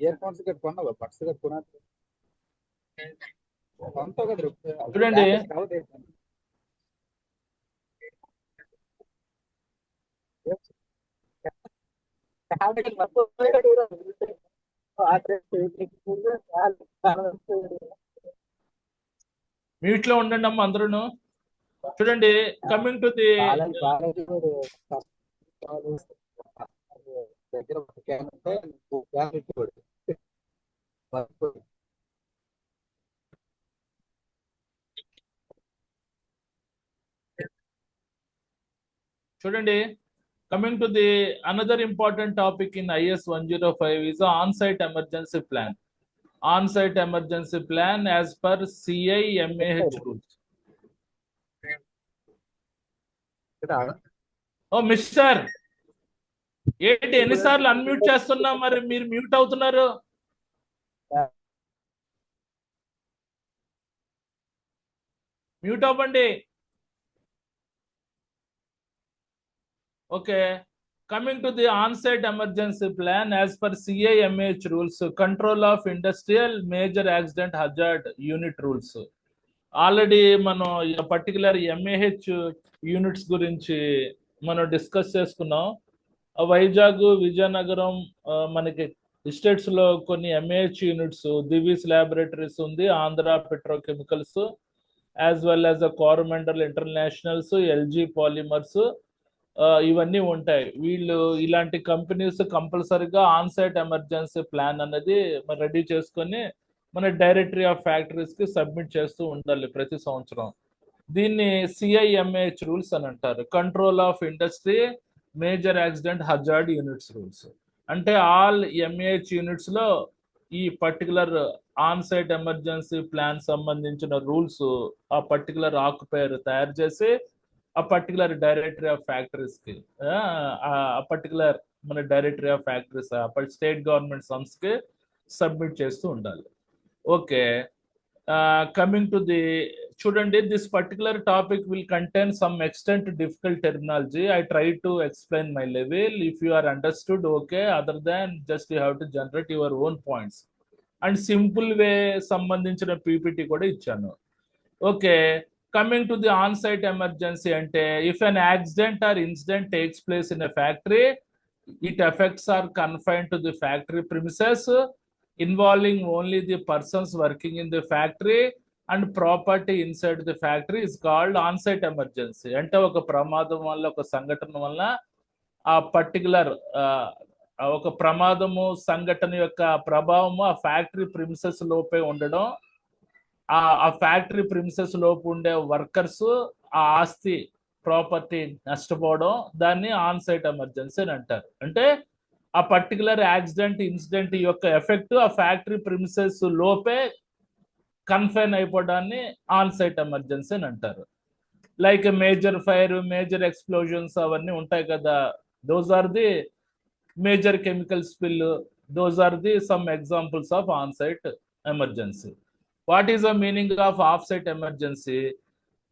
Ear phones కట్టుకున్నావా? Buds కట్టుకున్నా కొంటావు కదా చూడండి మ్యూట్ లో ఉండండి అమ్మ అందరూ. చూడండి కమింగ్ టు ది దగ్గర చూడండి coming to the another important topic in IS 105 is the on-site emergency plan. On-site emergency plan as per CIMAH rules. Oh mister ఏంటి ఎన్నిసార్లు అన్మ్యూట్ చేస్తున్నా మరి మీరు మ్యూట్ అవుతున్నారు? మ్యూట్ అవ్వండి. Okay, coming to the on-site emergency plan as per CIMAH rules, control of industrial major accident hazard unit rules. Already మనం particular mAh units గురించి మనం డిస్కస్ చేసుకున్నాం. వైజాగ్, విజయనగరం మనకి స్టేట్స్ లో కొన్ని ఎంఏహెచ్ యూనిట్స్, దివీస్ ల్యాబొరేటరీస్ ఉంది, Andhra petrochemicals, as well as Coromandel internationals, LG polymers, ఇవన్నీ ఉంటాయి. వీళ్ళు ఇలాంటి కంపెనీస్ కంపల్సరీగా ఆన్ సైట్ ఎమర్జెన్సీ ప్లాన్ అనేది రెడీ చేసుకొని మన డైరెక్టరీ ఆఫ్ ఫ్యాక్టరీస్ కి సబ్మిట్ చేస్తూ ఉండాలి ప్రతి సంవత్సరం. దీన్ని సిఐఎంఏహెచ్ రూల్స్ అని అంటారు, control of industry major accident hazard units rules. అంటే ఆల్ ఎంఏహెచ్ యూనిట్స్ లో ఈ particular on site emergency plan సంబంధించిన రూల్స్ ఆ పర్టికులర్ ఆక్యుపైర్ తయారు చేసి ఆ పర్టికులర్ డైరెక్టరీ ఆఫ్ ఫ్యాక్టరీస్ కి, ఆ పర్టికులర్ మన directory of factories state government సంస్థ కి సబ్మిట్ చేస్తూ ఉండాలి. ఓకే, కమింగ్ టు ది చూడండి, this particular topic will contain some extent difficult terminology. I try to explain my level. If you are understood okay, other than just you have to generate your own points. And simple way సంబంధించిన PPT కూడా ఇచ్చాను. Okay, coming to the on-site emergency ante, if an accident or incident takes place in a factory, it affects or confined to the factory premises, involving only the persons working in the factory and property inside the factory, is called on-site emergency. అంటే ఒక ప్రమాదం వల్ల, ఒక సంఘటన వల్ల ఆ particular ఒక ప్రమాదము సంఘటన యొక్క ప్రభావము ఆ ఫ్యాక్టరీ ప్రిమిసెస్ లోపే ఉండడం, ఆ ఫ్యాక్టరీ ప్రిమిసెస్ లోపు ఉండే వర్కర్స్ ఆ ఆస్తి ప్రాపర్టీ నష్టపోవడం, దాన్ని ఆన్ సైట్ ఎమర్జెన్సీ అని అంటారు. అంటే ఆ పర్టికులర్ యాక్సిడెంట్ ఇన్సిడెంట్ యొక్క ఎఫెక్ట్ ఆ ఫ్యాక్టరీ ప్రిమిసెస్ లోపే కన్ఫైన్ అయిపోవడాన్ని ఆన్ సైట్ ఎమర్జెన్సీ అని అంటారు. Like major fire, major explosions అవన్నీ ఉంటాయి కదా, those are the major chemical spill, those are the some examples of on site emergency. What is the meaning of off-site emergency?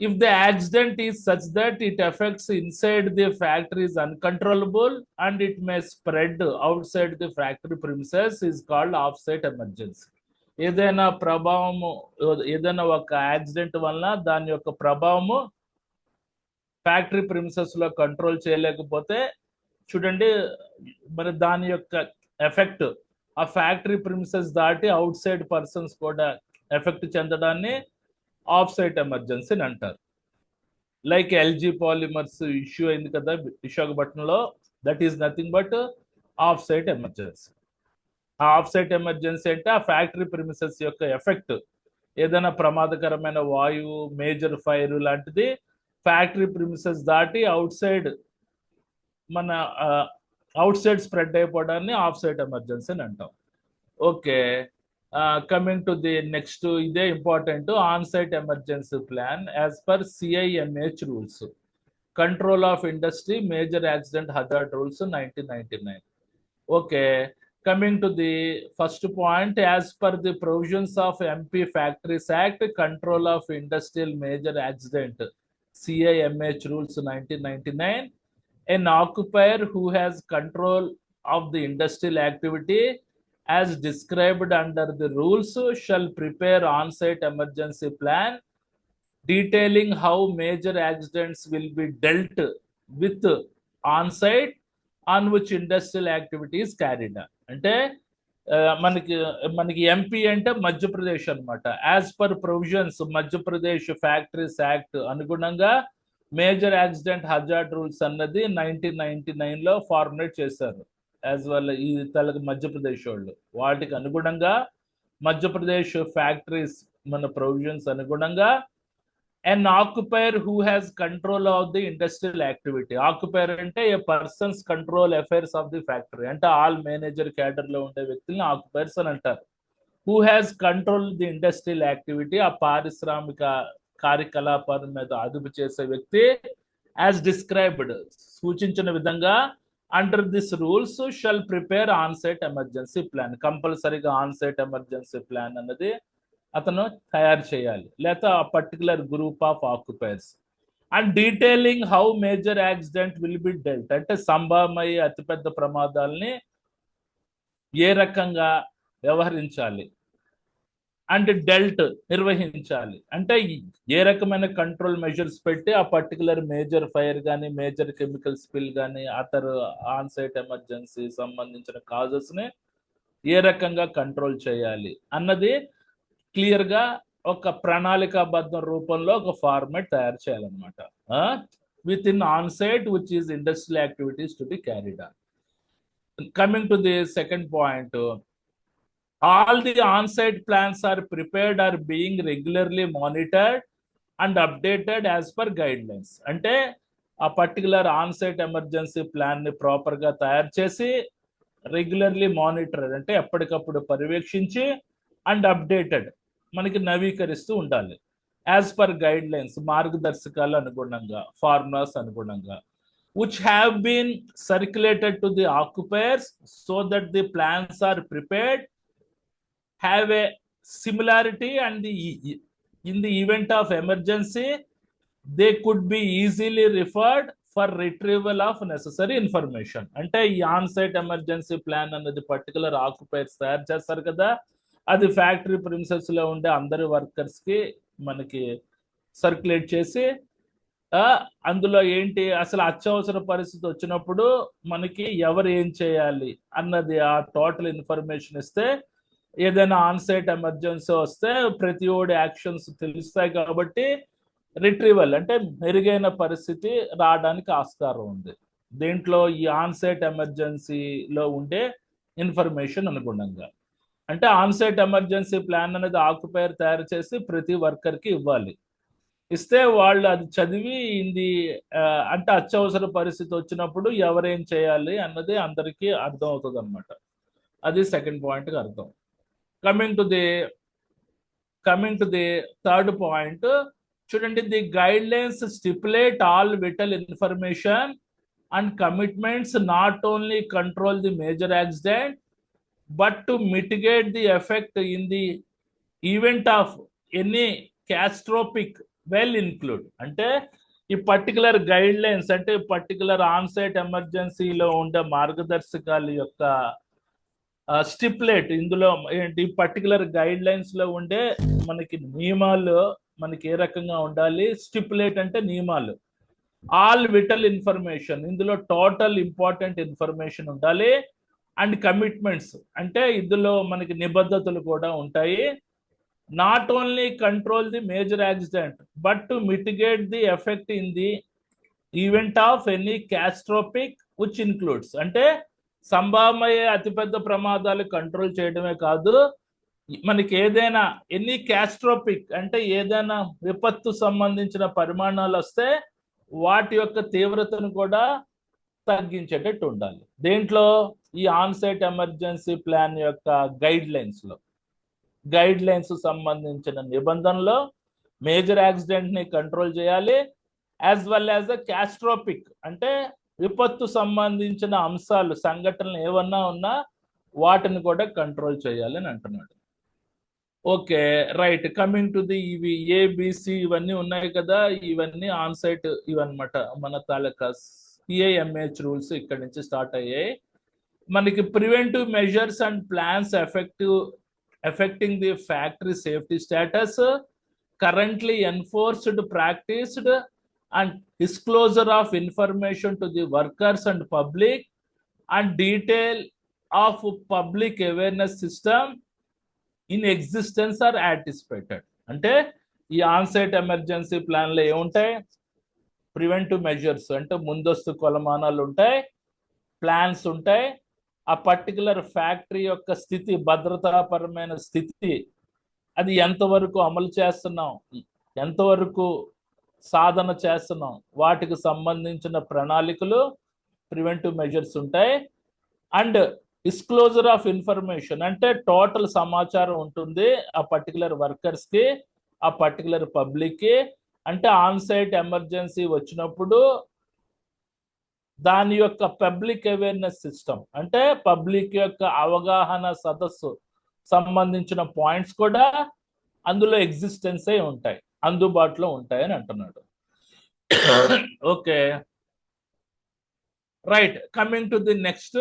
If the accident is such that it affects inside the factory is uncontrollable and it may spread outside the factory premises, is called off-site emergency. ఏదైనా ప్రభావము, ఏదైనా ఒక accident వలన దాని యొక్క ప్రభావము factory premises లో control చేయలేకపోతే, చూడండి మరి దాని యొక్క ఎఫెక్ట్ ఆ ఫ్యాక్టరీ ప్రిమిసెస్ దాటి అవుట్ సైడ్ పర్సన్స్ కూడా ఎఫెక్ట్ చెందడాన్ని ఆఫ్ సైట్ ఎమర్జెన్సీ అని అంటారు. లైక్ ఎల్జీ పాలిమర్స్ ఇష్యూ అయింది కదా విశాఖపట్నంలో, that is nothing but off site emergency. ఆ ఆఫ్ సైట్ ఎమర్జెన్సీ అంటే ఆ ఫ్యాక్టరీ ప్రిమిసెస్ యొక్క ఎఫెక్ట్, ఏదైనా ప్రమాదకరమైన వాయువు, మేజర్ ఫైర్ లాంటిది ఫ్యాక్టరీ ప్రిమిసెస్ దాటి అవుట్ సైడ్ మన అవుట్ సైడ్ స్ప్రెడ్ అయిపోవడాన్ని ఆఫ్ సైట్ ఎమర్జెన్సీ అని అంటాం. Okay, coming to the next, ఇదే important, on site emergency plan as per CIMH rules, control of industry major accident hazard rules 1999. Okay, coming to the first point, as per the provisions of MP Factories Act, control of industrial major accident CIMH rules 1999, an occupier who has control of the industrial activity as described under the rules shall prepare on-site emergency plan detailing how major accidents will be dealt with on-site on which industrial activity is carried on. అంటే మనకి మనకి MP అంటే మధ్యప్రదేశ్ అన్నమాట. As per provisions Madhya Pradesh factories act అనుగుణంగా major accident hazard rules అన్నది 1999 లో formulate చేశారు. As well ఈ తెలుగు మధ్యప్రదేశ్ వాళ్ళు వాటికి అనుగుణంగా మధ్యప్రదేశ్ ఫ్యాక్టరీస్ మన ప్రొవిజన్స్ అనుగుణంగా an occupier who has control of the industrial activity. Occupier అంటే a person's control affairs of the factory. అంటే ఆల్ మేనేజర్ క్యాడర్ లో ఉండే వ్యక్తుల్ని ఆక్యుపైర్స్ అని అంటారు. Who has control the industrial activity, ఆ పారిశ్రామిక కార్యకలాపాల మీద అదుపు చేసే వ్యక్తి as described సూచించిన విధంగా under this rules shall prepare on site emergency plan. కంపల్సరీగా ఆన్ సైట్ ఎమర్జెన్సీ ప్లాన్ అన్నది అతను తయారు చేయాలి, లేదా ఆ particular group of occupiers. And detailing how major accident will be dealt, అంటే సంభవమయ్యే అతిపెద్ద ప్రమాదాలని ఏ రకంగా వ్యవహరించాలి అండ్ డెల్ట్ నిర్వహించాలి, అంటే ఏ రకమైన కంట్రోల్ మెజర్స్ పెట్టి ఆ పర్టికులర్ మేజర్ ఫైర్ కానీ మేజర్ కెమికల్ స్పిల్ కానీ అతరు ఆన్ సైట్ ఎమర్జెన్సీ సంబంధించిన కాజెస్ ని ఏ రకంగా కంట్రోల్ చేయాలి అన్నది క్లియర్ గా ఒక ప్రణాళికాబద్ధ రూపంలో ఒక ఫార్మాట్ తయారు చేయాలన్నమాట. Within on site which is industrial activities to be carried on. Coming to the second point, all the on site plans are prepared or being regularly monitored and updated as per guidelines. అంటే ఆ particular on site emergency plan ని proper గా తయారు చేసి regularly monitor అంటే ఎప్పటికప్పుడు పర్యవేక్షించి and updated మనకి నవీకరిస్తూ ఉండాలి యాజ్ పర్ గైడ్ లైన్స్ మార్గదర్శకాలు అనుగుణంగా ఫార్ములాస్ అనుగుణంగా which have been circulated to the occupiers so that the plans are prepared, have a similarity and in the event of emergency they could be easily referred for retrieval of necessary information. అంటే ఈ on site emergency plan అన్నది particular ఆక్యుపైర్స్ తయారు చేస్తారు కదా, అది factory premises లో ఉండే అందరి వర్కర్స్ కి మనకి సర్క్యులేట్ చేసి అందులో ఏంటి అసలు అత్యవసర పరిస్థితి వచ్చినప్పుడు మనకి ఎవరు ఏం చేయాలి అన్నది ఆ టోటల్ ఇన్ఫర్మేషన్ ఇస్తే ఏదైనా ఆన్ సైట్ ఎమర్జెన్సీ వస్తే ప్రతి ఓడి యాక్షన్స్ తెలుస్తాయి కాబట్టి రిట్రీవల్ అంటే మెరుగైన పరిస్థితి రావడానికి ఆస్కారం ఉంది దీంట్లో ఈ ఆన్ సైట్ ఎమర్జెన్సీలో ఉండే ఇన్ఫర్మేషన్ అనుగుణంగా. అంటే ఆన్ సైట్ ఎమర్జెన్సీ ప్లాన్ అనేది ఆక్యుపైర్ తయారు చేసి ప్రతి వర్కర్ కి ఇవ్వాలి. ఇస్తే వాళ్ళు అది చదివి ఇది అంటే అత్యవసర పరిస్థితి వచ్చినప్పుడు ఎవరేం చేయాలి అన్నది అందరికీ అర్థం అవుతుంది అనమాట. అది సెకండ్ పాయింట్ అర్థం. Coming to the third point చూడండి, the guidelines stipulate all vital information and commitments not only control the major accident but to mitigate the effect in the event of any catastrophic well include. అంటే ఈ particular guide lines అంటే particular on site ఎమర్జెన్సీలో ఉండే మార్గదర్శకాల యొక్క stipulate ఇందులో ఏంటి particular guide lines లో ఉండే మనకి నియమాలు మనకి ఏ రకంగా ఉండాలి, స్టిపులేట్ అంటే నియమాలు, ఆల్ విటల్ ఇన్ఫర్మేషన్ ఇందులో టోటల్ ఇంపార్టెంట్ ఇన్ఫర్మేషన్ ఉండాలి అండ్ కమిట్మెంట్స్ అంటే ఇందులో మనకి నిబద్ధతలు కూడా ఉంటాయి. Not only control the major accident but to mitigate the effect in the event of any catastrophic which includes అంటే సంభవమయ్యే అతిపెద్ద ప్రమాదాలు కంట్రోల్ చేయడమే కాదు, మనకి ఏదైనా ఎనీ క్యాస్ట్రోపిక్ అంటే ఏదైనా విపత్తు సంబంధించిన పరిమాణాలు వస్తే వాటి యొక్క తీవ్రతను కూడా తగ్గించేటట్టు ఉండాలి. దేంట్లో ఈ ఆన్ సైట్ ఎమర్జెన్సీ ప్లాన్ యొక్క గైడ్ లైన్స్ సంబంధించిన నిబంధనలో మేజర్ యాక్సిడెంట్ ని కంట్రోల్ చేయాలి యాజ్ వెల్ యాజ్ క్యాస్ట్రోపిక్ అంటే విపత్తు సంబంధించిన అంశాలు సంఘటనలు ఏమన్నా ఉన్నా వాటిని కూడా కంట్రోల్ చేయాలి అని అంటున్నాడు. Okay, right. Coming to the ఇవి ఏబిసి ఇవన్నీ ఉన్నాయి కదా, ఇవన్నీ ఆన్ సైట్ ఇవన్నమాట. మన తాలూకా సిఐఎంహెచ్ రూల్స్ ఇక్కడ నుంచి స్టార్ట్ అయ్యాయి. మనకి preventive measures and plans affecting the factory safety status, currently enforced, practiced, and disclosure of information to the workers and public, and detail of public awareness system in existence are anticipated. అంటే ఈ onsite emergency ప్లాన్లో ఏముంటాయి? Preventive measures అంటే ముందస్తు కొలమానాలు ఉంటాయి, plans ఉంటాయి, ఆ particular factory యొక్క స్థితి, భద్రతాపరమైన స్థితి, అది ఎంతవరకు అమలు చేస్తున్నాం, ఎంతవరకు సాధన చేస్తున్నాం, వాటికి సంబంధించిన ప్రణాళికలు ప్రివెంటివ్ మెజర్స్ ఉంటాయి. అండ్ డిస్క్లోజర్ ఆఫ్ ఇన్ఫర్మేషన్ అంటే టోటల్ సమాచారం ఉంటుంది ఆ పర్టికులర్ వర్కర్స్ కి, ఆ పర్టికులర్ పబ్లిక్ కి. అంటే ఆన్ సైట్ ఎమర్జెన్సీ వచ్చినప్పుడు దాని యొక్క పబ్లిక్ అవేర్నెస్ సిస్టమ్ అంటే పబ్లిక్ యొక్క అవగాహన సదస్సు సంబంధించిన పాయింట్స్ కూడా అందులో ఎగ్జిస్టెన్స్ అయి ఉంటాయి, అందుబాటులో ఉంటాయి అని అంటున్నాడు. Okay, right. Coming to the next,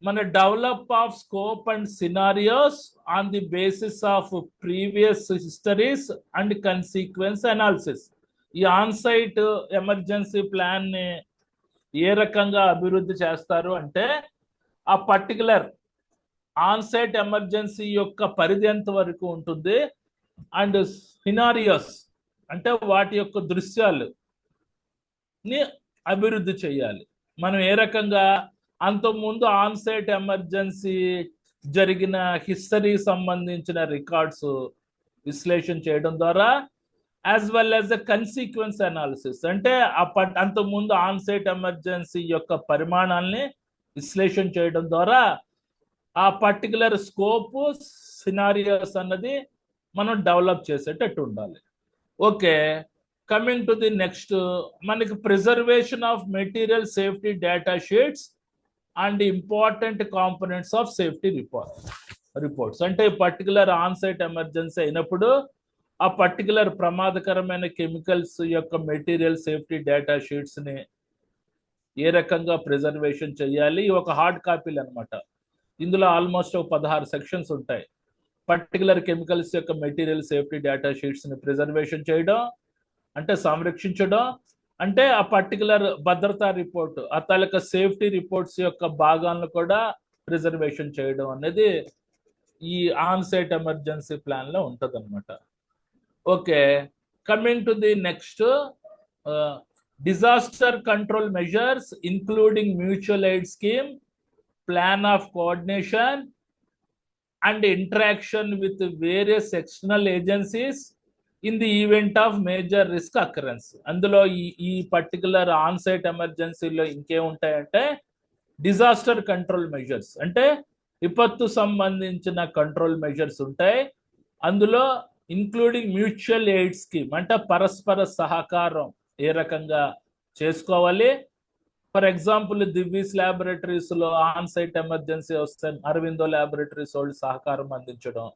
మన develop of scope and scenarios on the basis of previous histories and consequence analysis. ఈ ఆన్ సైట్ ఎమర్జెన్సీ ప్లాన్ ని ఏ రకంగా అభివృద్ధి చేస్తారు అంటే ఆ పర్టికులర్ ఆన్ సైట్ ఎమర్జెన్సీ యొక్క పరిధి ఎంత వరకు ఉంటుంది, అండ్ సినారియోస్ అంటే వాటి యొక్క దృశ్యాలు ని అభివృద్ధి చేయాలి. మనం ఏ రకంగా అంతకుముందు ఆన్ సైట్ ఎమర్జెన్సీ జరిగిన హిస్టరీ సంబంధించిన రికార్డ్స్ విశ్లేషణ చేయడం ద్వారా, as well as the consequence analysis అంటే అంతకుముందు ఆన్ సైట్ ఎమర్జెన్సీ యొక్క పరిమాణాలని విశ్లేషణ చేయడం ద్వారా ఆ పర్టికులర్ స్కోప్, సినారియోస్ అన్నది మనం డెవలప్ చేసేటట్టు ఉండాలి. Okay, coming to the next, మనకి preservation of material safety data sheets and important components of safety reports అంటే పర్టికులర్ ఆన్ సైట్ ఎమర్జెన్సీ అయినప్పుడు ఆ పర్టికులర్ ప్రమాదకరమైన కెమికల్స్ యొక్క మెటీరియల్ సేఫ్టీ డేటా షీట్స్ ని ఏ రకంగా ప్రిజర్వేషన్ చేయాలి. ఒక హార్డ్ కాపీలు అనమాట. ఇందులో ఆల్మోస్ట్ ఒక 16 సెక్షన్స్ ఉంటాయి. పర్టికులర్ కెమికల్స్ యొక్క మెటీరియల్ సేఫ్టీ డేటా షీట్స్ ని ప్రిజర్వేషన్ చేయడం అంటే సంరక్షించడం, అంటే ఆ పర్టికులర్ భద్రతా రిపోర్ట్, ఆ తాలూకా సేఫ్టీ రిపోర్ట్స్ యొక్క భాగాలను కూడా ప్రిజర్వేషన్ చేయడం అనేది ఈ ఆన్ సైట్ ఎమర్జెన్సీ ప్లాన్ లో ఉంటది అనమాట. Okay, coming to the next, disaster control measures including mutual aid scheme, plan of coordination and interaction with various external agencies in the event of major risk occurrence. అందులో ఈ particular on site ఎమర్జెన్సీలో ఇంకేముంటాయంటే disaster control measures అంటే విపత్తు సంబంధించిన control measures ఉంటాయి. అందులో including mutual aid scheme అంటే పరస్పర సహకారం ఏ రకంగా చేసుకోవాలి. ఫర్ ఎగ్జాంపుల్ దివ్వీస్ ల్యాబొరేటరీస్ లో ఆన్ సైట్ ఎమర్జెన్సీ వస్తే అరవిందో ల్యాబొరేటరీస్ వాళ్ళు సహకారం అందించడం,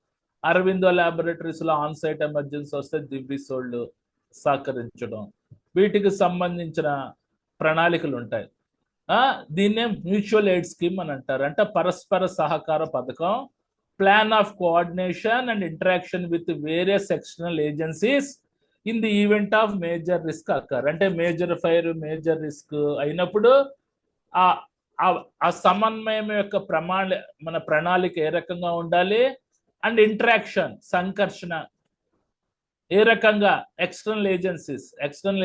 అరవిందో ల్యాబొరేటరీస్ లో ఆన్ సైట్ ఎమర్జెన్సీ వస్తే దివ్వీస్ వాళ్ళు సహకరించడం, వీటికి సంబంధించిన ప్రణాళికలు ఉంటాయి. దీన్నే మ్యూచువల్ ఎయిడ్ స్కీమ్ అని అంటారు, అంటే పరస్పర సహకార పథకం. Plan of coordination and interaction with various external agencies in the event of major risk occur అంటే మేజర్ ఫైర్, మేజర్ రిస్క్ అయినప్పుడు ఆ సమన్వయం యొక్క మన ప్రణాళిక ఏ రకంగా ఉండాలి, అండ్ ఇంటరాక్షన్ సంకర్షణ ఏ రకంగా ఎక్స్టర్నల్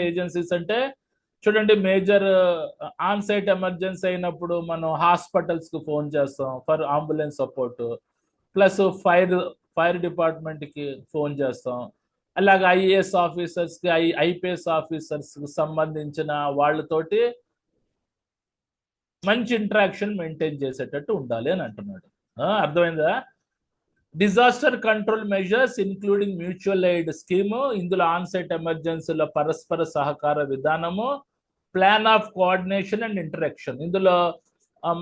ఏజెన్సీస్ అంటే చూడండి, మేజర్ ఆన్ సైట్ ఎమర్జెన్సీ అయినప్పుడు మనం హాస్పిటల్స్ కి ఫోన్ చేస్తాం for ambulance support, plus fire department కి ఫోన్ చేస్తాం. అలాగే ఐఏఎస్ ఆఫీసర్స్ కి, ఐపీఎస్ ఆఫీసర్స్ కి సంబంధించిన వాళ్ళతోటి మంచి ఇంటరాక్షన్ మెయింటైన్ చేసేటట్టు ఉండాలి అని అంటున్నాడు. అర్థమైందా? Disaster control measures including mutual aid scheme, ఇందులో ఆన్ సైట్ ఎమర్జెన్సీలో పరస్పర సహకార విధానము, plan of coordination and interaction, ఇందులో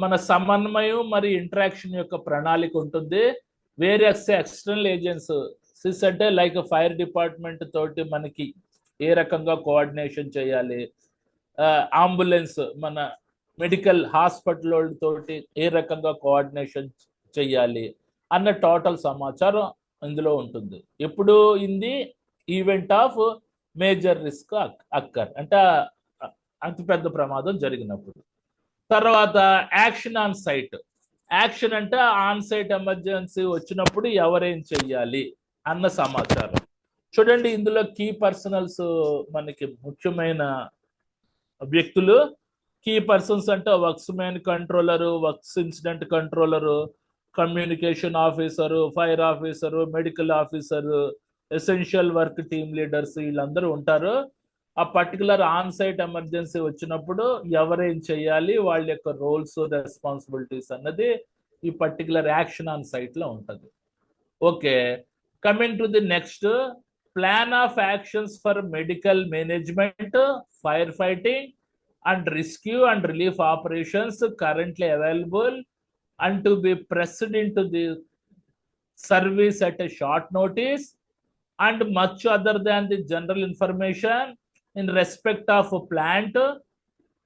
మన సమన్వయం మరియు ఇంటరాక్షన్ యొక్క ప్రణాళిక ఉంటుంది. వేరియస్ ఎక్స్టర్నల్ ఏజెన్సీ సిస్ అంటే లైక్ ఫైర్ డిపార్ట్మెంట్ తోటి మనకి ఏ రకంగా కోఆర్డినేషన్ చేయాలి, అంబులెన్స్ మన మెడికల్ హాస్పిటల్ తోటి ఏ రకంగా కోఆర్డినేషన్ చెయ్యాలి అన్న టోటల్ సమాచారం ఇందులో ఉంటుంది. ఎప్పుడు in event of major risk occur అంటే అతిపెద్ద ప్రమాదం జరిగినప్పుడు. తర్వాత యాక్షన్ ఆన్ సైట్. యాక్షన్ అంటే ఆన్ సైట్ ఎమర్జెన్సీ వచ్చినప్పుడు ఎవరేం చెయ్యాలి అన్న సమాచారం. చూడండి ఇందులో కీ పర్సనల్స్ మనకి ముఖ్యమైన వ్యక్తులు. కీ పర్సన్స్ అంటే works main controller, works incident controller, communication officer, fire officer, medical officer, essential work team leaders వీళ్ళందరూ ఉంటారు. ఆ పర్టికులర్ ఆన్ సైట్ ఎమర్జెన్సీ వచ్చినప్పుడు ఎవరేం చేయాలి, వాళ్ళ యొక్క రోల్స్ రెస్పాన్సిబిలిటీస్ అన్నది ఈ పర్టికులర్ యాక్షన్ ఆన్ సైట్ లో ఉంటుంది. Okay, coming to the next, plan of actions for medical management, fire fighting and rescue and relief operations currently available and to be pressed into the service at a short notice, and much other than the general information in respect of plant,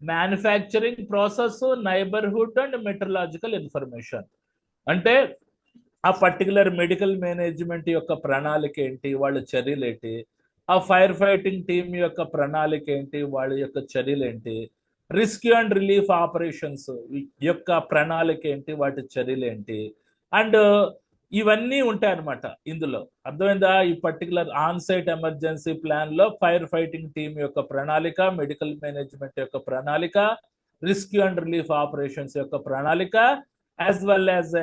manufacturing process, neighborhood and meteorological information. అంటే ఆ particular medical management యొక్క ప్రణాళిక ఏంటి, వాళ్ళ చర్యలు ఏంటి, ఆ fire fighting team యొక్క ప్రణాళిక ఏంటి, వాళ్ళ యొక్క చర్యలు ఏంటి, రెస్క్యూ అండ్ రిలీఫ్ ఆపరేషన్స్ యొక్క ప్రణాళిక ఏంటి, వాటి చర్యలు ఏంటి, అండ్ ఇవన్నీ ఉంటాయి అన్నమాట ఇందులో. అర్థమైందా? ఈ particular on site emergency plan లో ఫైర్ ఫైటింగ్ టీమ్ యొక్క ప్రణాళిక, మెడికల్ మేనేజ్మెంట్ యొక్క ప్రణాళిక, రెస్క్యూ అండ్ రిలీఫ్ ఆపరేషన్స్ యొక్క ప్రణాళిక, యాజ్ వెల్ యాజ్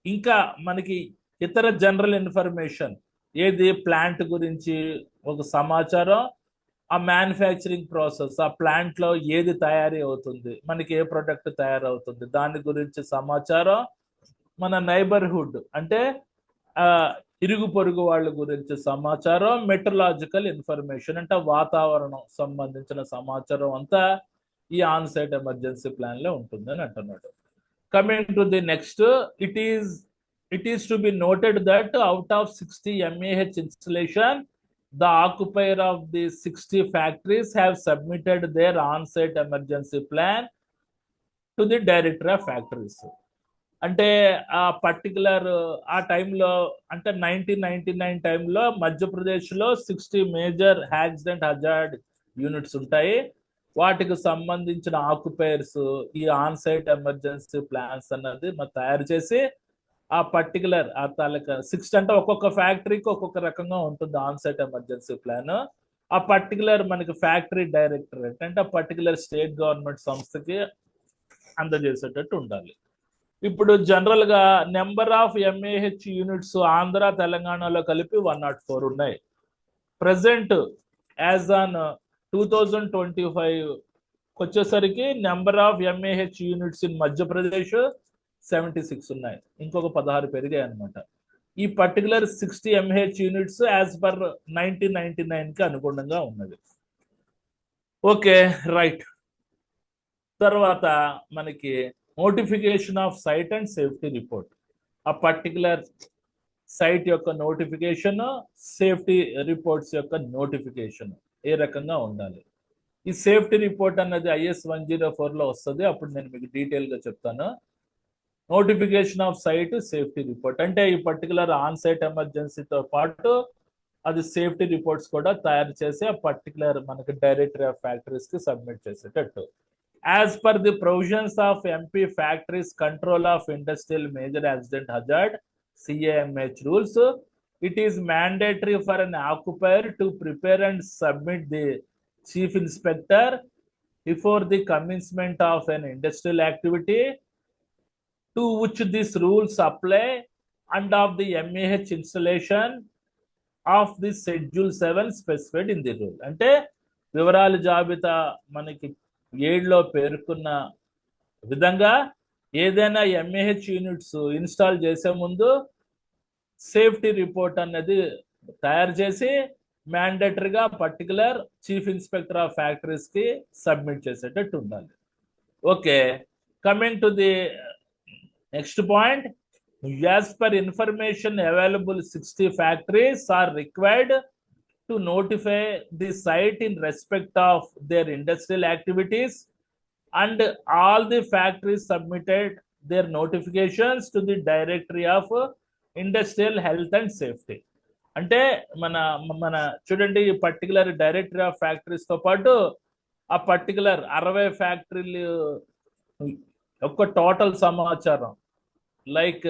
ఇంకా మనకి ఇతర జనరల్ ఇన్ఫర్మేషన్, ఏది ప్లాంట్ గురించి ఒక సమాచారం, ఆ మ్యానుఫ్యాక్చరింగ్ ప్రాసెస్, ఆ ప్లాంట్ లో ఏది తయారీ అవుతుంది, మనకి ఏ ప్రొడక్ట్ తయారవుతుంది దాని గురించి సమాచారం, మన నైబర్హుడ్ అంటే ఇరుగు పొరుగు వాళ్ళ గురించి సమాచారం, మెట్రలాజికల్ ఇన్ఫర్మేషన్ అంటే వాతావరణం సంబంధించిన సమాచారం అంతా ఈ ఆన్ సైట్ ఎమర్జెన్సీ ప్లాన్ లో ఉంటుంది అని అంటున్నాడు. Coming to the next, it is to be noted that out of 60 MAH installation, the occupier of the 60 factories have submitted their on-site emergency plan to the director of factories. అంటే ఆ particular ఆ టైంలో అంటే 1999 టైంలో మధ్యప్రదేశ్లో 60 major accident hazard units ఉంటాయి. వాటికి సంబంధించిన ఆక్యుపైర్స్ ఈ ఆన్ సైట్ ఎమర్జెన్సీ ప్లాన్స్ అన్నది తయారు చేసి ఆ పర్టికులర్ ఆ తాలూకా 60 అంటే ఒక్కొక్క ఫ్యాక్టరీకి ఒక్కొక్క రకంగా ఉంటుంది ఆన్ సైట్ ఎమర్జెన్సీ ప్లాన్. ఆ పర్టికులర్ మనకి ఫ్యాక్టరీ డైరెక్టరేట్ అంటే ఆ పర్టికులర్ స్టేట్ గవర్నమెంట్ సంస్థకి అందజేసేటట్టు ఉండాలి. ఇప్పుడు జనరల్ గా number of MAH units Andhra తెలంగాణలో కలిపి 104 ఉన్నాయి. ప్రెసెంట్ యాజ్ ఆన్ 2025 వచ్చేసరికి number of MAH units in Madhya Pradesh 76 ఉన్నాయి, ఇంకొక 16 పెరిగాయి అనమాట. ఈ particular 60 MAH units as per 1999 కి అనుగుణంగా ఉన్నది. Okay right. తర్వాత మనకి notification of site and safety report. ఆ పర్టికులర్ సైట్ యొక్క నోటిఫికేషన్, సేఫ్టీ రిపోర్ట్స్ యొక్క నోటిఫికేషన్ ఏ రకంగా ఉండాలి. ఈ సేఫ్టీ రిపోర్ట్ అన్నది IS 104 లో వస్తుంది, అప్పుడు నేను మీకు డీటెయిల్ గా చెప్తాను. Notification of site, safety report అంటే ఈ పర్టికులర్ ఆన్ సైట్ ఎమర్జెన్సీతో పాటు అది సేఫ్టీ రిపోర్ట్స్ కూడా తయారు చేసి ఆ పర్టికులర్ మనకి డైరెక్టరీ ఆఫ్ ఫ్యాక్టరీస్ కి సబ్మిట్ చేసేటట్టు. As per the provisions of MP Factories Control of Industrial Major Accident Hazard CAMH rules, it is mandatory for an occupier to prepare and submit the chief inspector before the commencement of an industrial activity to which these rules apply and of the MAH installation of the Schedule 7 specified in the rule. అంటే వివరాల జాబితా మనకి 7లో పేర్కొన్న విధంగా ఏదైనా MAH units install చేసే ముందు safety report అన్నది తయారు చేసి మ్యాండేటరీగా particular chief inspector of factories కి సబ్మిట్ చేసేటట్టు ఉండాలి. Okay, coming to the next point, As per information available, 60 factories are required to notify the site in respect of their industrial activities, and all the factories submitted their notifications to the Directory of Industrial Health and Safety. అంటే మన చూడండి, ఈ particular directory of factories తో పాటు ఆ particular 60 ఫ్యాక్టరీలు యొక్క total సమాచారం, లైక్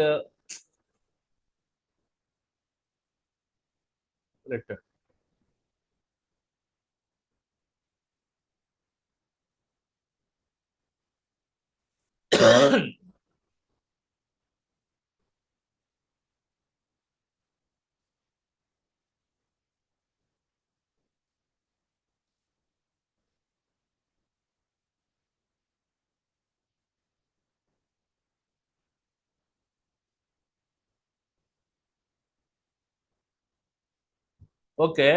ఓకే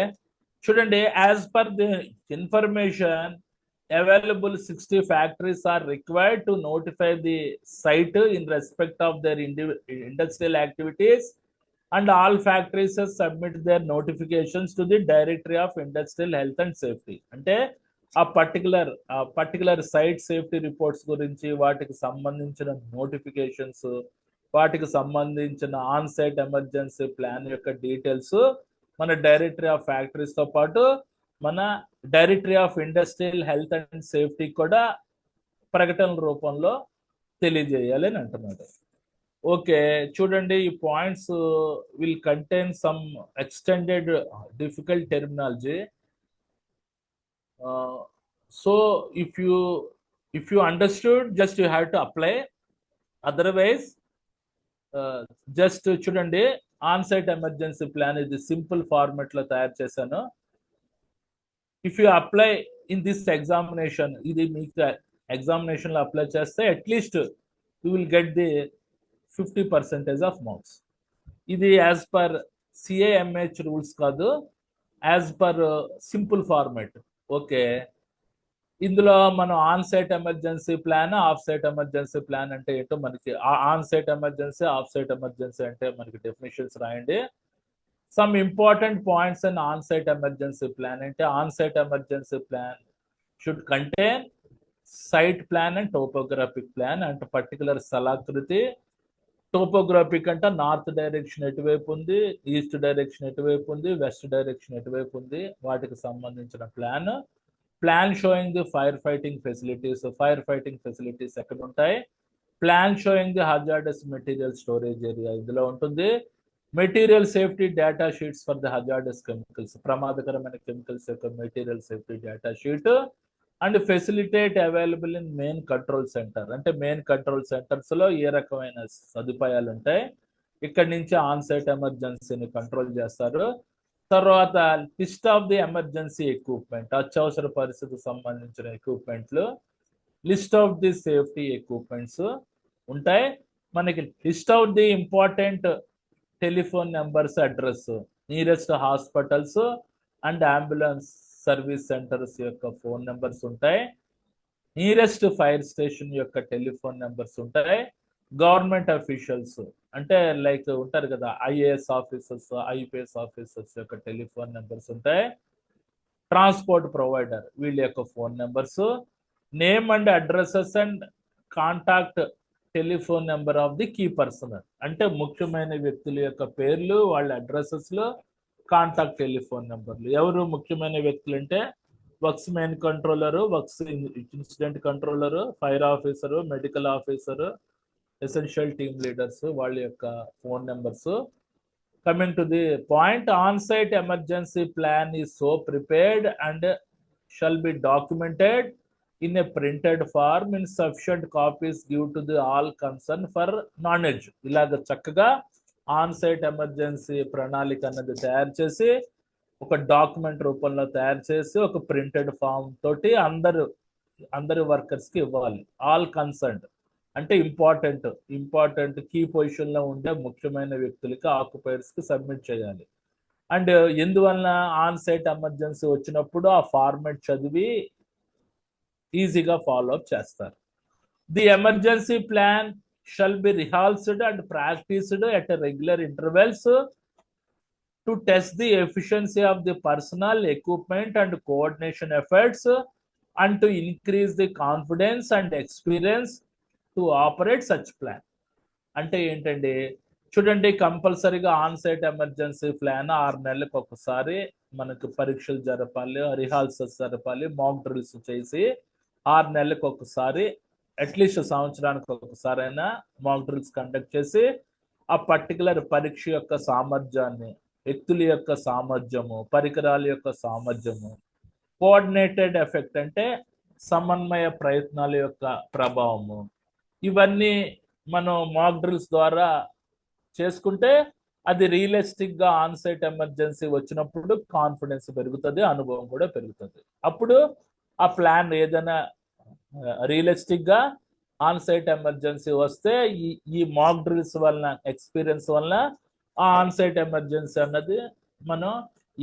చూడండి, as per the information available, 60 factories are required to notify the site in respect of their industrial activities, and all factories submit their notifications to the Directory of Industrial Health and Safety. అంటే ఆ particular site safety reports గురించి, వాటికి సంబంధించిన notifications, వాటికి సంబంధించిన on site emergency plan యొక్క details మన directory of factories తో పాటు మన directory of industrial health and safety కూడా ప్రకటన రూపంలో తెలియజేయాలి అని అంటున్నాడు. ఓకే చూడండి, ఈ points will contain some extended difficult terminology. So if you understood, just you have to apply. Otherwise just చూడండి, ఆన్ సైట్ ఎమర్జెన్సీ ప్లాన్ ఇది సింపుల్ ఫార్మాట్ లో తయారు చేశాను. If you apply in this examination, ఇది మీకు examination లో apply చేస్తే at least you will get the 50% of marks. ఇది యాజ్ పర్ సిఏఎంహెచ్ రూల్స్ కాదు, as per simple format. Okay, ఇందులో మనం on site emergency plan, off site emergency plan అంటే ఏంటో మనకి, on site emergency, off site emergency అంటే మనకి డెఫినేషన్స్ రాయండి. Some important points in on site emergency plan అంటే, on site emergency plan should contain site plan and topographic plan అంటే particular స్థలాకృతి. Topographic అంటే నార్త్ డైరెక్షన్ ఎటువైపు ఉంది, ఈస్ట్ డైరెక్షన్ ఎటువైపు ఉంది, వెస్ట్ డైరెక్షన్ ఎటువైపు ఉంది, వాటికి సంబంధించిన plan sowing the fire fighting facilities ఎక్కడ ఉంటాయి, plan sowing the hazardous material storage area ఇందులో ఉంటుంది, material safety data sheets for the hazardous chemicals, ప్రమాదకరమైన కెమికల్స్ యొక్క material safety data sheet, and facilitate available in main control centre అంటే main control centres లో ఏ రకమైన సదుపాయాలు ఉంటాయి, ఇక్కడ నుంచి ఆన్ సైట్ ఎమర్జెన్సీని కంట్రోల్ చేస్తారు. తర్వాత list of the emergency equipment, అత్యవసర పరిస్థితికి సంబంధించిన ఎక్విప్మెంట్లు, list of the safety equipments ఉంటాయి. మనకి list of the important telephone numbers, address, nearest hospitals and ambulance service centres యొక్క ఫోన్ నెంబర్స్ ఉంటాయి, నియరెస్ట్ ఫైర్ స్టేషన్ యొక్క టెలిఫోన్ నెంబర్స్ ఉంటాయి, గవర్నమెంట్ అఫీషియల్స్ అంటే లైక్ ఉంటారు కదా, ఐఏఎస్ ఆఫీసర్స్, ఐపీఎస్ ఆఫీసర్స్ యొక్క టెలిఫోన్ నెంబర్స్ ఉంటాయి, ట్రాన్స్పోర్ట్ ప్రొవైడర్ వీళ్ళ యొక్క phone numbers, name and addresses and contact telephone number of the key personnel అంటే ముఖ్యమైన వ్యక్తుల యొక్క పేర్లు, వాళ్ళ అడ్రసెస్ లో కాంటాక్ట్ టెలిఫోన్ నెంబర్లు. ఎవరు ముఖ్యమైన వ్యక్తులు అంటే works main controller, works incident controller, fire officer, medical officer, essential team leaders వాళ్ళ యొక్క phone numbers. Coming to the point, on site emergency plan is so prepared and shall be documented in a printed form in sufficient copies give to the all concerned for knowledge. ఇలాగ చక్కగా on site emergency ప్రణాళిక అన్నది తయారు చేసి ఒక document రూపంలో తయారు చేసి ఒక ప్రింటెడ్ ఫామ్ తోటి అందరు వర్కర్స్ కి ఇవ్వాలి. ఆల్ కన్సర్న్డ్ అంటే ఇంపార్టెంట్ కీ పొజిషన్ లో ఉండే ముఖ్యమైన వ్యక్తులకి, ఆక్యుపైర్స్ కి సబ్మిట్ చేయాలి. అండ్ ఎందువలన ఆన్ సైట్ ఎమర్జెన్సీ వచ్చినప్పుడు ఆ ఫార్మాట్ చదివి ఈజీగా ఫాలో అప్ చేస్తారు. The emergency plan shall be rehearsed and practiced at a regular intervals to test the efficiency of the personnel, equipment, and coordination efforts, and to increase the confidence and experience to operate such plan. అంటే ఏంటండి, చూడండి, కంపల్సరీగా on site emergency plan 6 నెలలకు ఒకసారి మనకు పరీక్షలు జరపాలి, rehearsals జరపాలి, మాక్ డ్రిల్స్ చేసి 6 నెలలకు ఒకసారి, అట్లీస్ట్ సంవత్సరానికి ఒకసారి అయినా మాక్ డ్రిల్స్ కండక్ట్ చేసి ఆ పర్టికులర్ పరీక్ష యొక్క సామర్థ్యాన్ని, వ్యక్తుల యొక్క సామర్థ్యము, పరికరాల యొక్క సామర్థ్యము, కోఆర్డినేటెడ్ ఎఫెక్ట్ అంటే సమన్వయ ప్రయత్నాల యొక్క ప్రభావము, ఇవన్నీ మనం మాక్ డ్రిల్స్ ద్వారా చేసుకుంటే అది రియలిస్టిక్ గా ఆన్ సైట్ ఎమర్జెన్సీ వచ్చినప్పుడు కాన్ఫిడెన్స్ పెరుగుతుంది, అనుభవం కూడా పెరుగుతుంది. అప్పుడు ఆ ప్లాన్ ఏదైనా రియలిస్టిక్ గా ఆన్ సైట్ ఎమర్జెన్సీ వస్తే ఈ మాక్ డ్రిల్స్ వలన, ఎక్స్పీరియన్స్ వలన ఆ ఆన్ సైట్ ఎమర్జెన్సీ అన్నది మనం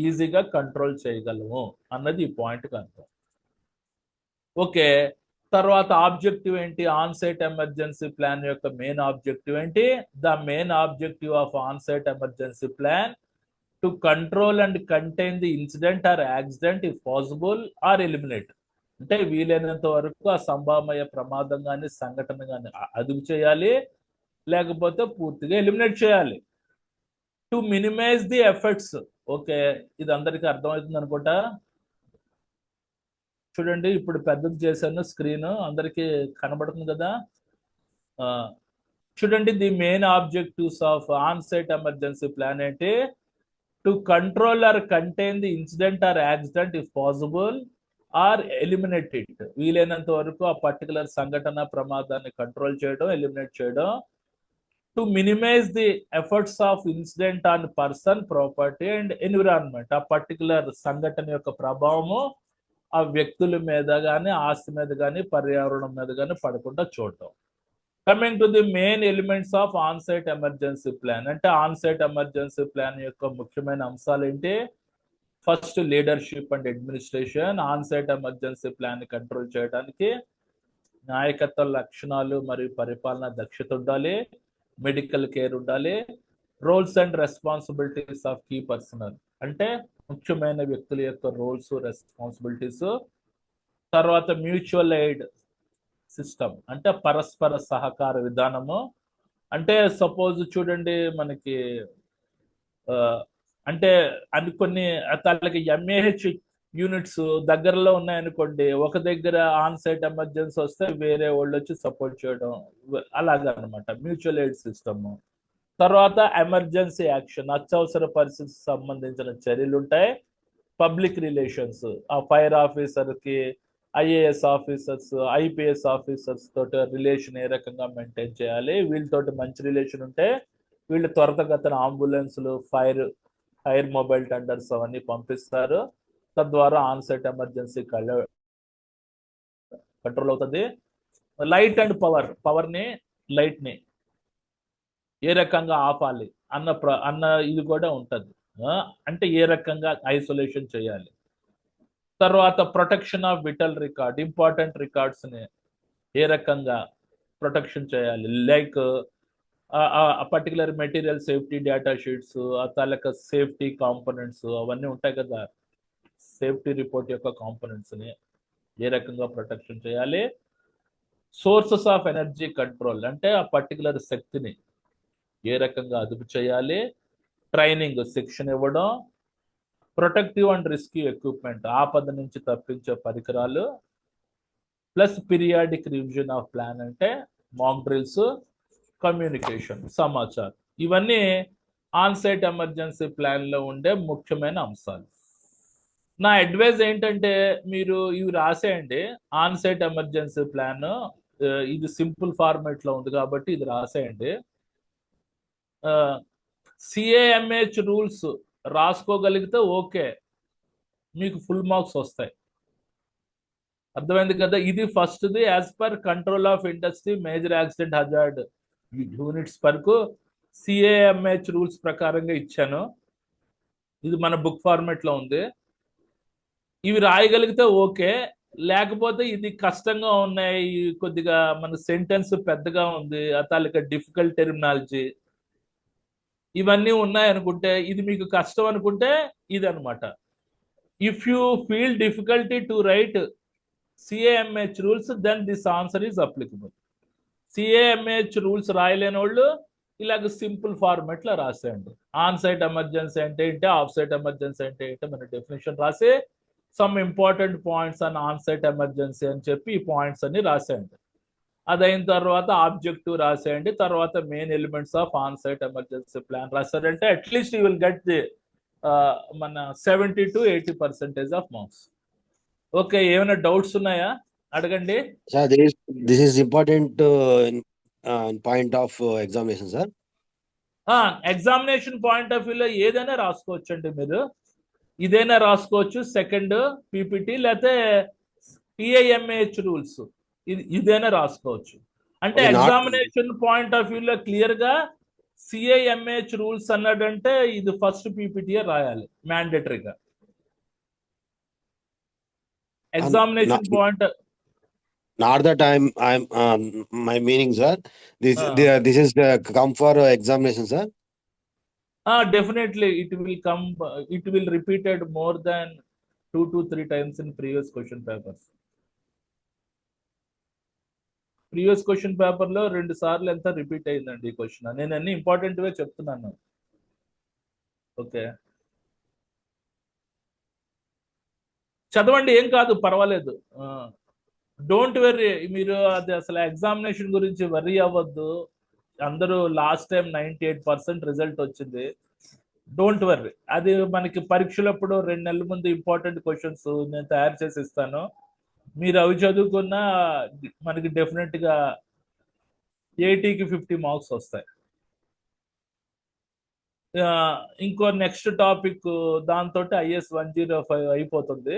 ఈజీగా కంట్రోల్ చేయగలము అన్నది ఈ పాయింట్కి అర్థం. ఓకే, తర్వాత ఆబ్జెక్టివ్ ఏంటి? ఆన్ సైట్ ఎమర్జెన్సీ ప్లాన్ యొక్క మెయిన్ ఆబ్జెక్టివ్ ఏంటి? The main objective of on site emergency plan to control and contain the incident or accident if possible or eliminate. అంటే వీలైనంత వరకు ఆ సంభావ్య ప్రమాదం కానీ, సంఘటన కానీ అదుపు చేయాలి, లేకపోతే పూర్తిగా ఎలిమినేట్ చేయాలి. To minimize the effects. Okay, ఇది అందరికీ అర్థమవుతుంది అనుకుంటా. చూడండి, ఇప్పుడు పెద్దది చేశాను, స్క్రీన్ అందరికీ కనబడుతుంది కదా. చూడండి, the main objectives of on site emergency plan ఏంటి? To control or contain the incident or accident if possible or eliminate it. వీలైనంత వరకు ఆ పర్టికులర్ సంఘటన, ప్రమాదాన్ని కంట్రోల్ చేయడం, ఎలిమినేట్ చేయడం. To minimize the efforts of incident on person, property and environment. ఆ particular సంఘటన యొక్క ప్రభావము ఆ వ్యక్తుల మీద కానీ, ఆస్తి మీద కానీ, పర్యావరణం మీద కానీ పడకుండా చూడటం. Coming to the main elements of on site emergency plan. అంటే ఆన్ సైట్ ఎమర్జెన్సీ ప్లాన్ యొక్క ముఖ్యమైన అంశాలు ఏంటి? First, leadership and administration. On site emergency plan control చేయడానికి నాయకత్వ లక్షణాలు మరియు పరిపాలన దక్షత ఉండాలి, మెడికల్ కేర్ ఉండాలి. Roles and responsibilities of key personnel. అంటే ముఖ్యమైన వ్యక్తుల యొక్క రోల్స్, రెస్పాన్సిబిలిటీస్. తర్వాత మ్యూచువల్ ఎయిడ్ సిస్టమ్, అంటే పరస్పర సహకార విధానము. అంటే సపోజ్ చూడండి, మనకి అంటే కొన్ని తనకి ఎంఏహెచ్ యూనిట్స్ దగ్గరలో ఉన్నాయనుకోండి, ఒక దగ్గర ఆన్ సైట్ ఎమర్జెన్సీ వస్తే వేరే వాళ్ళు వచ్చి సపోర్ట్ చేయడం, అలాగనమాట మ్యూచువల్ ఎయిడ్ సిస్టమ్. తర్వాత ఎమర్జెన్సీ యాక్షన్, అత్యవసర పరిస్థితికి సంబంధించిన చర్యలు ఉంటాయి. పబ్లిక్ రిలేషన్స్, ఆ ఫైర్ ఆఫీసర్కి, ఐఏఎస్ ఆఫీసర్స్, ఐపీఎస్ ఆఫీసర్స్ తోటి రిలేషన్ ఏ రకంగా మెయింటైన్ చేయాలి. వీళ్ళతోటి మంచి రిలేషన్ ఉంటే వీళ్ళు త్వరితగతిన అంబులెన్స్లు, ఫైర్ మొబైల్ టెండర్స్ అవన్నీ పంపిస్తారు. తద్వారా ఆన్ సైట్ ఎమర్జెన్సీ కంట్రోల్ అవుతుంది. లైట్ అండ్ పవర్ని, లైట్ని ఏ రకంగా ఆపాలి అన్న ఇది కూడా ఉంటుంది. అంటే ఏ రకంగా ఐసోలేషన్ చేయాలి. తర్వాత protection of vital record, important రికార్డ్స్ని ఏ రకంగా ప్రొటెక్షన్ చేయాలి. Like particular material safety data sheets, ఆ తాలూకా సేఫ్టీ కాంపోనెంట్స్ అవన్నీ ఉంటాయి కదా, సేఫ్టీ రిపోర్ట్ యొక్క కాంపోనెంట్స్ని ఏ రకంగా ప్రొటెక్షన్ చేయాలి. సోర్సెస్ ఆఫ్ ఎనర్జీ కంట్రోల్, అంటే ఆ పర్టికులర్ శక్తిని ఏ రకంగా అదుపు చేయాలి. ట్రైనింగ్, శిక్షణ ఇవ్వడం. ప్రొటెక్టివ్ అండ్ రిస్కీ ఎక్విప్మెంట్, ఆపద నుంచి తప్పించే పరికరాలు. Plus periodic revision of plan, అంటే మాక్ డ్రిల్స్, కమ్యూనికేషన్, సమాచారం. ఇవన్నీ ఆన్ సైట్ ఎమర్జెన్సీ ప్లాన్లో ఉండే ముఖ్యమైన అంశాలు. నా అడ్వైజ్ ఏంటంటే మీరు ఇవి రాసేయండి. ఆన్ సైట్ ఎమర్జెన్సీ ప్లాన్ ఇది సింపుల్ ఫార్మేట్లో ఉంది కాబట్టి ఇది రాసేయండి. సిఏఎంహెచ్ రూల్స్ రాసుకోగలిగితే ఓకే, మీకు ఫుల్ మార్క్స్ వస్తాయి. అర్థమైంది కదా. ఇది ఫస్ట్ది, as per control of industry major accident hazard units వరకు సిఏఎంహెచ్ రూల్స్ ప్రకారంగా ఇచ్చాను. ఇది మన బుక్ ఫార్మేట్లో ఉంది. ఇవి రాయగలిగితే ఓకే, లేకపోతే ఇది కష్టంగా ఉన్నాయి, కొద్దిగా మన సెంటెన్స్ పెద్దగా ఉంది, తాలూకా డిఫికల్ట్ టెర్మినాలజీ ఇవన్నీ ఉన్నాయి అనుకుంటే, ఇది మీకు కష్టం అనుకుంటే ఇది అనమాట. If you feel difficulty to write CAMH rules then this answer is applicable. CAMH rules రాయలేని వాళ్ళు ఇలాగ సింపుల్ ఫార్మాట్ లో రాసేయండి. ఆన్ సైట్ ఎమర్జెన్సీ అంటే ఏంటి, ఆఫ్ సైట్ ఎమర్జెన్సీ అంటే ఏంటి మన డెఫినేషన్ రాసి సమ్ ఇంపార్టెంట్ పాయింట్స్ అని ఆన్ సైట్ ఎమర్జెన్సీ అని చెప్పి ఈ పాయింట్స్ అన్ని రాసేయండి. అదైన తర్వాత ఆబ్జెక్టివ్ రాసేయండి, తర్వాత main elements of on site emergency plan రాశారంటే at least you will get the మన 70 to 80% ఆఫ్ మార్క్స్. ఓకే, ఏమైనా డౌట్స్ ఉన్నాయా అడగండి. Sir, this is important in point of examination, sir. Examination point of వ్యూలో ఏదైనా రాసుకోవచ్చు అండి. మీరు ఇదైనా రాసుకోవచ్చు, సెకండ్ పీపీటీ లేకపోతే టిఐఎంఏహెచ్ రూల్స్ ఇదైనా రాసుకోవచ్చు. అంటే Okay, ఎగ్జామినేషన్ పాయింట్ ఆఫ్ వ్యూలో క్లియర్ గా సిఐఎంఏహెచ్ రూల్స్ అన్నాడంటే ఇది ఫస్ట్ పీపీటీఏ రాయాలి మ్యాండేటరీగా. Examination point Not that I'm my meaning, sir. This is come for examination, sir. Definitely it will come, it will repeated more than 2 to 3 times in previous question papers. Previous question paper లో 2 సార్లు ఎంత repeat అయిందండి ఈ question. నేను అన్ని important వే చెప్తున్నాను. Okay, చదవండి, ఏం కాదు, పర్వాలేదు. డోంట్ వెర్రీ, మీరు అది అసలు ఎగ్జామినేషన్ గురించి వర్రీ అవ్వద్దు. అందరూ లాస్ట్ టైం 98% రిజల్ట్ వచ్చింది. డోంట్ వర్రీ, అది మనకి పరీక్షలప్పుడు 2 నెలల ముందు ఇంపార్టెంట్ క్వశ్చన్స్ నేను తయారు చేసి ఇస్తాను. మీరు అవి చదువుకున్నా మనకి డెఫినెట్ గా 80కి 50 మార్క్స్ వస్తాయి. ఇంకో నెక్స్ట్ టాపిక్ దాంతో IS 105 అయిపోతుంది.